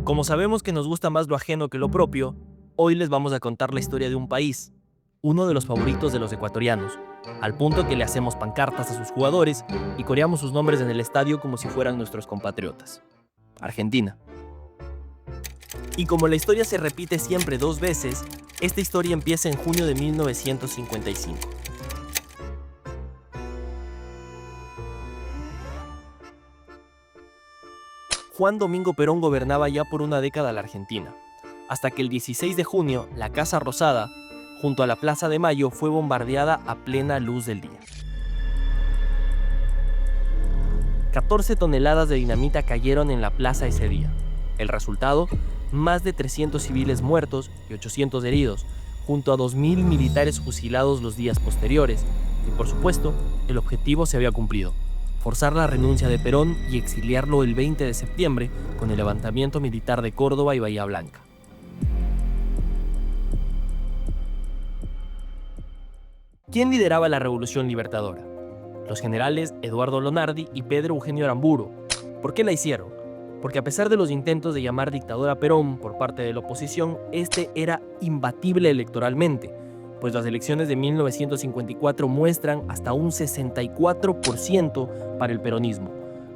Como sabemos que nos gusta más lo ajeno que lo propio, hoy les vamos a contar la historia de un país, uno de los favoritos de los ecuatorianos, al punto que le hacemos pancartas a sus jugadores y coreamos sus nombres en el estadio como si fueran nuestros compatriotas. Argentina. Y como la historia se repite siempre dos veces, esta historia empieza en junio de 1955. Juan Domingo Perón gobernaba ya por una década la Argentina, hasta que el 16 de junio la Casa Rosada, junto a la Plaza de Mayo, fue bombardeada a plena luz del día. 14 toneladas de dinamita cayeron en la plaza ese día. El resultado, más de 300 civiles muertos y 800 heridos, junto a 2.000 militares fusilados los días posteriores. Y por supuesto, el objetivo se había cumplido: forzar la renuncia de Perón y exiliarlo el 20 de septiembre con el levantamiento militar de Córdoba y Bahía Blanca. ¿Quién lideraba la Revolución Libertadora? Los generales Eduardo Lonardi y Pedro Eugenio Aramburu. ¿Por qué la hicieron? Porque a pesar de los intentos de llamar dictador a Perón por parte de la oposición, este era imbatible electoralmente, pues las elecciones de 1954 muestran hasta un 64% para el peronismo,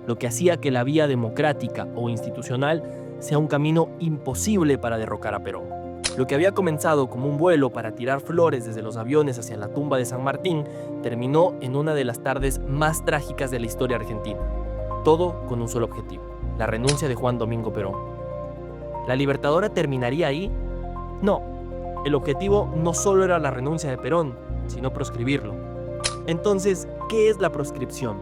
lo que hacía que la vía democrática o institucional sea un camino imposible para derrocar a Perón. Lo que había comenzado como un vuelo para tirar flores desde los aviones hacia la tumba de San Martín terminó en una de las tardes más trágicas de la historia argentina. Todo con un solo objetivo: la renuncia de Juan Domingo Perón. ¿La Libertadora terminaría ahí? No. El objetivo no solo era la renuncia de Perón, sino proscribirlo. Entonces, ¿qué es la proscripción?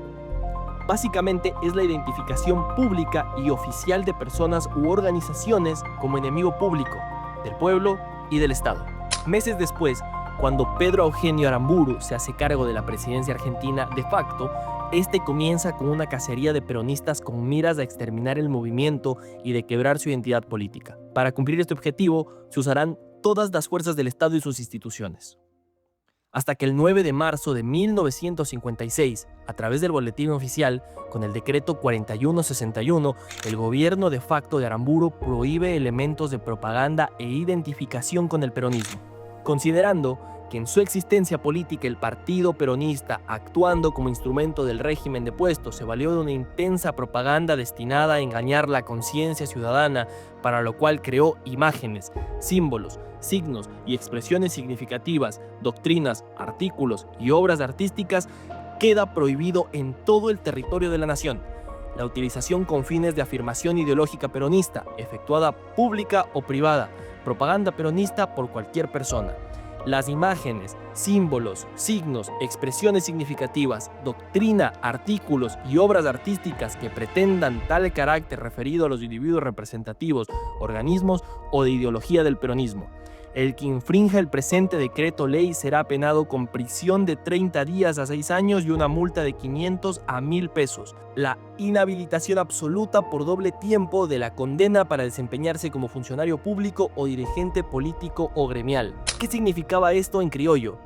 Básicamente es la identificación pública y oficial de personas u organizaciones como enemigo público del pueblo y del Estado. Meses después, cuando Pedro Eugenio Aramburu se hace cargo de la presidencia argentina de facto, este comienza con una cacería de peronistas con miras a exterminar el movimiento y de quebrar su identidad política. Para cumplir este objetivo, se usarán todas las fuerzas del Estado y sus instituciones. Hasta que el 9 de marzo de 1956, a través del boletín oficial, con el decreto 4161, el gobierno de facto de Aramburu prohíbe elementos de propaganda e identificación con el peronismo, considerando que en su existencia política el partido peronista, actuando como instrumento del régimen depuesto, se valió de una intensa propaganda destinada a engañar la conciencia ciudadana, para lo cual creó imágenes, símbolos, signos y expresiones significativas, doctrinas, artículos y obras artísticas. Queda prohibido en todo el territorio de la nación la utilización con fines de afirmación ideológica peronista, efectuada pública o privada, propaganda peronista por cualquier persona. Las imágenes, símbolos, signos, expresiones significativas, doctrina, artículos y obras artísticas que pretendan tal carácter referido a los individuos representativos, organismos o de ideología del peronismo. El que infrinja el presente decreto ley será penado con prisión de 30 días a 6 años y una multa de 500 a 1.000 pesos. La inhabilitación absoluta por doble tiempo de la condena para desempeñarse como funcionario público o dirigente político o gremial. ¿Qué significaba esto en criollo?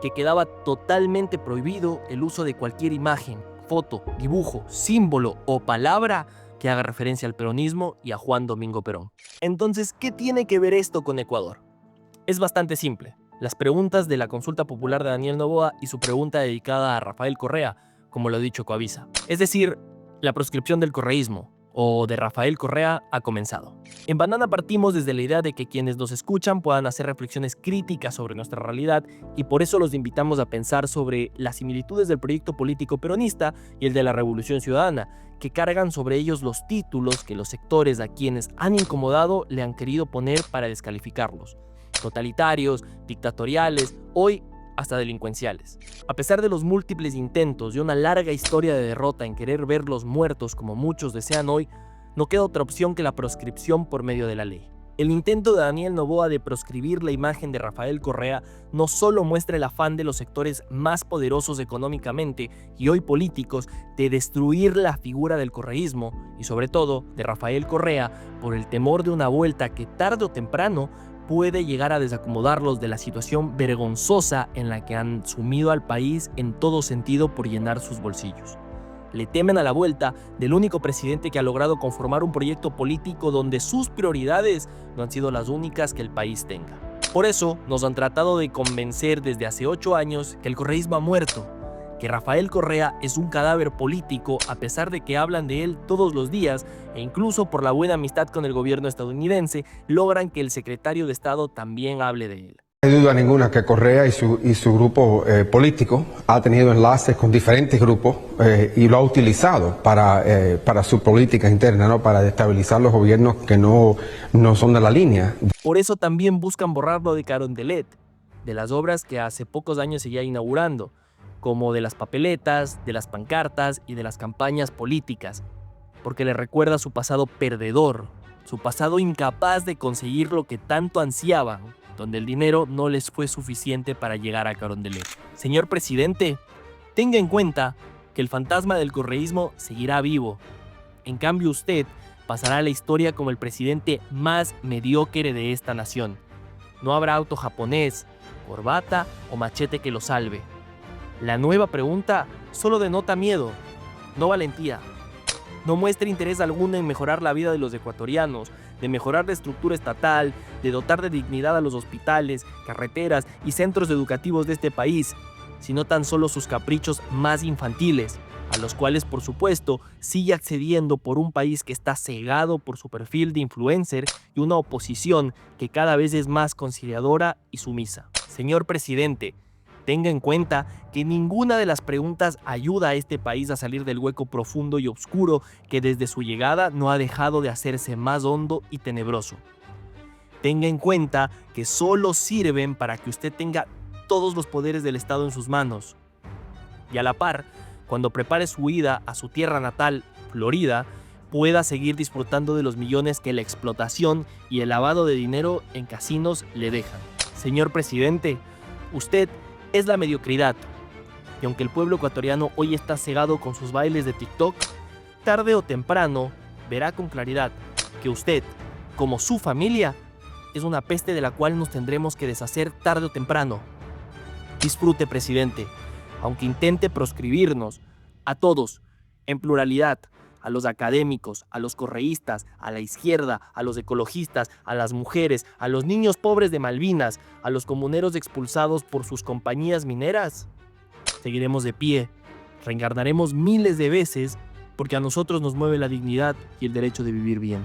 Que quedaba totalmente prohibido el uso de cualquier imagen, foto, dibujo, símbolo o palabra que haga referencia al peronismo y a Juan Domingo Perón. Entonces, ¿qué tiene que ver esto con Ecuador? Es bastante simple. Las preguntas de la consulta popular de Daniel Noboa y su pregunta dedicada a Rafael Correa, como lo ha dicho Coavisa. Es decir, la proscripción del correísmo, o de Rafael Correa, ha comenzado. En Banana partimos desde la idea de que quienes nos escuchan puedan hacer reflexiones críticas sobre nuestra realidad, y por eso los invitamos a pensar sobre las similitudes del proyecto político peronista y el de la Revolución Ciudadana, que cargan sobre ellos los títulos que los sectores a quienes han incomodado le han querido poner para descalificarlos: totalitarios, dictatoriales, hoy hasta delincuenciales. A pesar de los múltiples intentos y una larga historia de derrota en querer verlos muertos como muchos desean hoy, no queda otra opción que la proscripción por medio de la ley. El intento de Daniel Noboa de proscribir la imagen de Rafael Correa no solo muestra el afán de los sectores más poderosos económicamente y hoy políticos de destruir la figura del correísmo y sobre todo de Rafael Correa por el temor de una vuelta que tarde o temprano puede llegar a desacomodarlos de la situación vergonzosa en la que han sumido al país en todo sentido por llenar sus bolsillos. Le temen a la vuelta del único presidente que ha logrado conformar un proyecto político donde sus prioridades no han sido las únicas que el país tenga. Por eso nos han tratado de convencer desde hace 8 años que el correísmo ha muerto, que Rafael Correa es un cadáver político a pesar de que hablan de él todos los días e incluso por la buena amistad con el gobierno estadounidense logran que el secretario de Estado también hable de él. No hay duda ninguna que Correa y su grupo político ha tenido enlaces con diferentes grupos y lo ha utilizado para su política interna, ¿no? Para destabilizar los gobiernos que no son de la línea. Por eso también buscan borrarlo de Carondelet, de las obras que hace pocos años seguía inaugurando, como de las papeletas, de las pancartas y de las campañas políticas, porque le recuerda su pasado perdedor, su pasado incapaz de conseguir lo que tanto ansiaban, donde el dinero no les fue suficiente para llegar a Carondelet. Señor presidente, tenga en cuenta que el fantasma del correísmo seguirá vivo. En cambio usted pasará a la historia como el presidente más mediocre de esta nación. No habrá auto japonés, corbata o machete que lo salve. La nueva pregunta solo denota miedo, no valentía. No muestra interés alguno en mejorar la vida de los ecuatorianos, de mejorar la estructura estatal, de dotar de dignidad a los hospitales, carreteras y centros educativos de este país, sino tan solo sus caprichos más infantiles, a los cuales por supuesto sigue accediendo por un país que está cegado por su perfil de influencer y una oposición que cada vez es más conciliadora y sumisa. Señor presidente, tenga en cuenta que ninguna de las preguntas ayuda a este país a salir del hueco profundo y oscuro que desde su llegada no ha dejado de hacerse más hondo y tenebroso. Tenga en cuenta que solo sirven para que usted tenga todos los poderes del Estado en sus manos. Y a la par, cuando prepare su huida a su tierra natal, Florida, pueda seguir disfrutando de los millones que la explotación y el lavado de dinero en casinos le dejan. Señor presidente, usted es la mediocridad. Y aunque el pueblo ecuatoriano hoy está cegado con sus bailes de TikTok, tarde o temprano verá con claridad que usted, como su familia, es una peste de la cual nos tendremos que deshacer tarde o temprano. Disfrute, presidente, aunque intente proscribirnos, a todos, en pluralidad, a los académicos, a los correístas, a la izquierda, a los ecologistas, a las mujeres, a los niños pobres de Malvinas, a los comuneros expulsados por sus compañías mineras. Seguiremos de pie, reencarnaremos miles de veces porque a nosotros nos mueve la dignidad y el derecho de vivir bien.